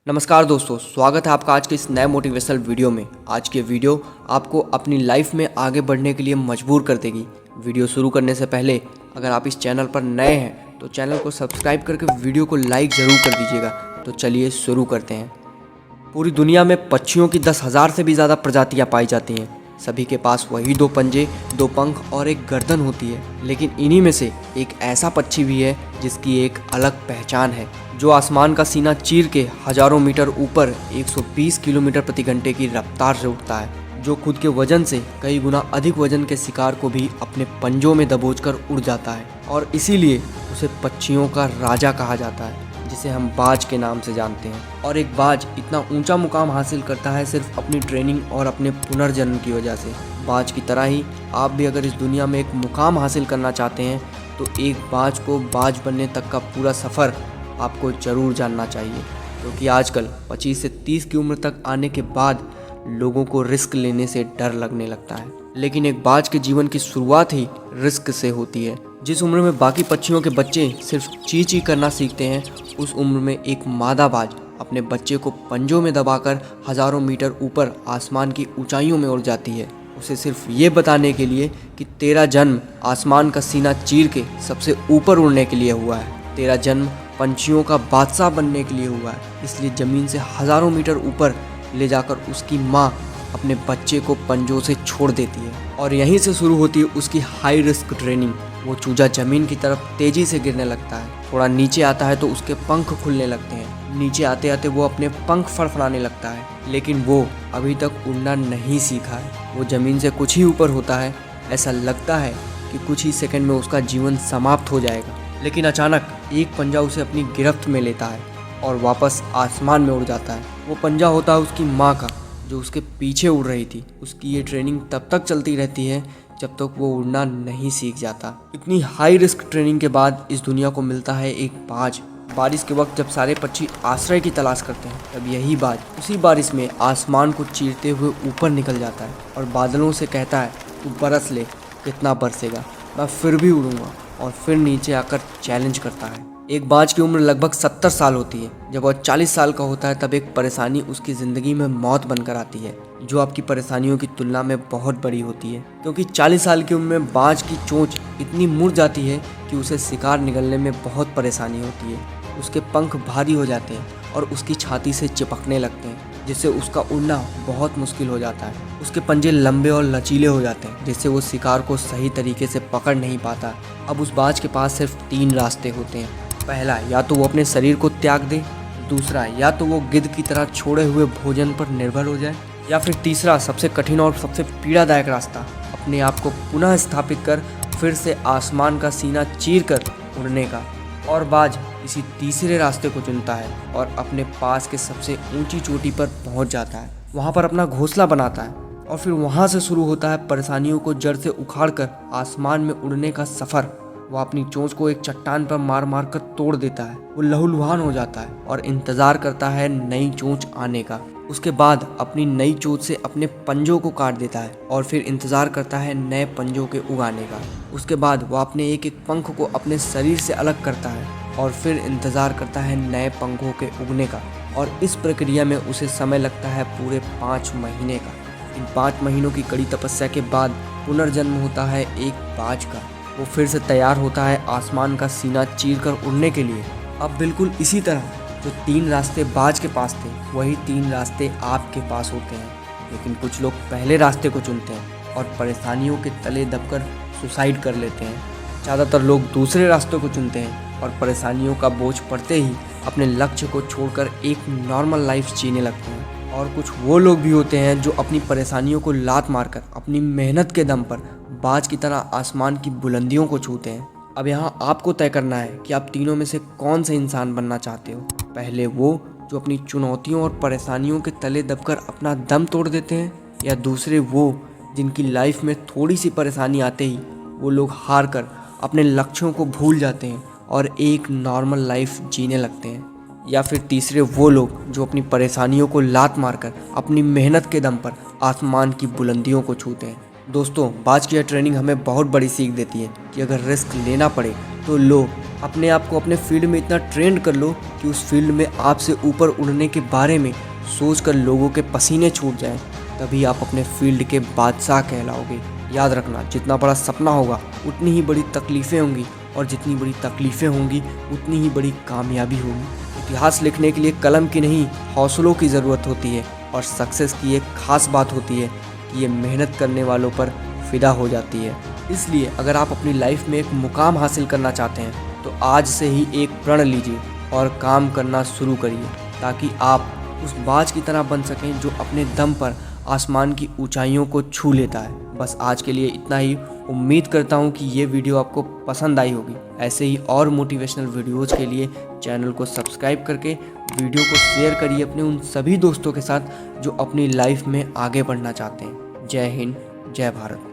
नमस्कार दोस्तों, स्वागत है आपका आज के इस नए मोटिवेशनल वीडियो में। आज की वीडियो आपको अपनी लाइफ में आगे बढ़ने के लिए मजबूर कर देगी। वीडियो शुरू करने से पहले अगर आप इस चैनल पर नए हैं तो चैनल को सब्सक्राइब करके वीडियो को लाइक ज़रूर कर दीजिएगा। तो चलिए शुरू करते हैं। पूरी दुनिया में पक्षियों की 10,000 से भी ज़्यादा प्रजातियाँ पाई जाती हैं। सभी के पास वही 2 पंजे, 2 पंख और एक गर्दन होती है, लेकिन इन्हीं में से एक ऐसा पक्षी भी है जिसकी एक अलग पहचान है, जो आसमान का सीना चीर के हजारों मीटर ऊपर 120 किलोमीटर प्रति घंटे की रफ्तार से उड़ता है, जो खुद के वजन से कई गुना अधिक वजन के शिकार को भी अपने पंजों में दबोचकर उड़ जाता है और इसीलिए उसे पक्षियों का राजा कहा जाता है, जिसे हम बाज के नाम से जानते हैं। और एक बाज इतना ऊंचा मुकाम हासिल करता है सिर्फ अपनी ट्रेनिंग और अपने पुनर्जन्म की वजह से। बाज की तरह ही आप भी अगर इस दुनिया में एक मुकाम हासिल करना चाहते हैं तो एक बाज को बाज बनने तक का पूरा सफ़र आपको ज़रूर जानना चाहिए, क्योंकि आजकल 25 से 30 की उम्र तक आने के बाद लोगों को रिस्क लेने से डर लगने लगता है, लेकिन एक बाज के जीवन की शुरुआत ही रिस्क से होती है। जिस उम्र में बाकी पक्षियों के बच्चे सिर्फ ची ची करना सीखते हैं, उस उम्र में एक मादा बाज अपने बच्चे को पंजों में दबाकर हजारों मीटर ऊपर आसमान की ऊंचाइयों में उड़ जाती है, उसे सिर्फ ये बताने के लिए कि तेरा जन्म आसमान का सीना चीर के सबसे ऊपर उड़ने के लिए हुआ है। तेरा जन्म पंछियों का बादशाह बनने के लिए हुआ है, इसलिए ज़मीन से हजारों मीटर ऊपर ले जाकर उसकी माँ अपने बच्चे को पंजों से छोड़ देती है और यहीं से शुरू होती है उसकी हाई रिस्क ट्रेनिंग। वो चूजा ज़मीन की तरफ तेज़ी से गिरने लगता है, थोड़ा नीचे आता है तो उसके पंख खुलने लगते हैं, नीचे आते आते वो अपने पंख फड़फड़ाने लगता है, लेकिन वो अभी तक उड़ना नहीं सीखा है। वो ज़मीन से कुछ ही ऊपर होता है, ऐसा लगता है कि कुछ ही सेकंड में उसका जीवन समाप्त हो जाएगा, लेकिन अचानक एक पंजा उसे अपनी गिरफ्त में लेता है और वापस आसमान में उड़ जाता है। वो पंजा होता है उसकी माँ का, जो उसके पीछे उड़ रही थी। उसकी ये ट्रेनिंग तब तक चलती रहती है जब तक वो उड़ना नहीं सीख जाता। इतनी हाई रिस्क ट्रेनिंग के बाद इस दुनिया को मिलता है एक बाज। बारिश के वक्त जब सारे पक्षी आश्रय की तलाश करते हैं, तब यही बाज उसी बारिश में आसमान को चीरते हुए ऊपर निकल जाता है और बादलों से कहता है, तू बरस ले, कितना बरसेगा, मैं फिर भी उड़ूंगा, और फिर नीचे आकर चैलेंज करता है। एक बाज की उम्र लगभग 70 साल होती है। जब वह 40 साल का होता है तब एक परेशानी उसकी ज़िंदगी में मौत बनकर आती है, जो आपकी परेशानियों की तुलना में बहुत बड़ी होती है, क्योंकि 40 साल की उम्र में बाज की चोंच इतनी मुड़ जाती है कि उसे शिकार निगलने में बहुत परेशानी होती है। उसके पंख भारी हो जाते हैं और उसकी छाती से चिपकने लगते हैं, जिससे उसका उड़ना बहुत मुश्किल हो जाता है। उसके पंजे लंबे और लचीले हो जाते हैं, जिससे वो शिकार को सही तरीके से पकड़ नहीं पाता। अब उस बाज के पास सिर्फ 3 रास्ते होते हैं। पहला, या तो वो अपने शरीर को त्याग दे, दूसरा, या तो वो गिद्ध की तरह छोड़े हुए भोजन पर निर्भर हो जाए, या फिर तीसरा, सबसे कठिन और सबसे पीड़ादायक रास्ता, अपने आप को पुनः स्थापित कर फिर से आसमान का सीना चीर कर उड़ने का। और बाज इसी तीसरे रास्ते को चुनता है और अपने पास के सबसे ऊंची चोटी पर पहुंच जाता है, वहां पर अपना घोंसला बनाता है और फिर वहां से शुरू होता है परेशानियों को जड़ से उखाड़कर आसमान में उड़ने का सफ़र। वो अपनी चोंच को एक चट्टान पर मार मार कर तोड़ देता है। वो लहूलुहान हो जाता है और इंतज़ार करता है नई चोंच आने का। उसके बाद अपनी नई चोंच से अपने पंजों को काट देता है और फिर इंतज़ार करता है नए पंजों के उगाने का। उसके बाद वो अपने एक एक पंख को अपने शरीर से अलग करता है और फिर इंतज़ार करता है नए पंखों के उगने का। और इस प्रक्रिया में उसे समय लगता है पूरे 5 महीने का। इन 5 महीनों की कड़ी तपस्या के बाद पुनर्जन्म होता है एक बाज का। वो फिर से तैयार होता है आसमान का सीना चीर कर उड़ने के लिए। अब बिल्कुल इसी तरह जो 3 रास्ते बाज के पास थे, वही 3 रास्ते आपके पास होते हैं, लेकिन कुछ लोग पहले रास्ते को चुनते हैं और परेशानियों के तले दबकर सुसाइड कर लेते हैं। ज़्यादातर लोग दूसरे रास्ते को चुनते हैं और परेशानियों का बोझ पड़ते ही अपने लक्ष्य को छोड़कर एक नॉर्मल लाइफ जीने लगते हैं। और कुछ वो लोग भी होते हैं जो अपनी परेशानियों को लात मारकर अपनी मेहनत के दम पर बाज की तरह आसमान की बुलंदियों को छूते हैं। अब यहाँ आपको तय करना है कि आप तीनों में से कौन से इंसान बनना चाहते हो। पहले वो जो अपनी चुनौतियों और परेशानियों के तले दबकर अपना दम तोड़ देते हैं, या दूसरे वो जिनकी लाइफ में थोड़ी सी परेशानी आते ही वो लोग हार कर अपने लक्ष्यों को भूल जाते हैं और एक नॉर्मल लाइफ जीने लगते हैं, या फिर तीसरे वो लोग जो अपनी परेशानियों को लात मारकर अपनी मेहनत के दम पर आसमान की बुलंदियों को छूते हैं। दोस्तों, बाज की यह ट्रेनिंग हमें बहुत बड़ी सीख देती है कि अगर रिस्क लेना पड़े तो लो, अपने आप को अपने फील्ड में इतना ट्रेंड कर लो कि उस फील्ड में आपसे ऊपर उड़ने के बारे में सोचकर लोगों के पसीने छूट जाएं। तभी आप अपने फील्ड के बादशाह कहलाओगे। याद रखना, जितना बड़ा सपना होगा उतनी ही बड़ी तकलीफ़ें होंगी, और जितनी बड़ी तकलीफ़ें होंगी उतनी ही बड़ी कामयाबी होगी। इतिहास लिखने के लिए कलम की नहीं, हौसलों की ज़रूरत होती है। और सक्सेस की एक ख़ास बात होती है कि ये मेहनत करने वालों पर फिदा हो जाती है। इसलिए अगर आप अपनी लाइफ में एक मुकाम हासिल करना चाहते हैं तो आज से ही एक प्रण लीजिए और काम करना शुरू करिए, ताकि आप उस बाज की तरह बन सकें जो अपने दम पर आसमान की ऊंचाइयों को छू लेता है। बस आज के लिए इतना ही। उम्मीद करता हूँ कि ये वीडियो आपको पसंद आई होगी। ऐसे ही और मोटिवेशनल वीडियोज़ के लिए चैनल को सब्सक्राइब करके वीडियो को शेयर करिए अपने उन सभी दोस्तों के साथ जो अपनी लाइफ में आगे बढ़ना चाहते हैं। जय हिंद, जय भारत।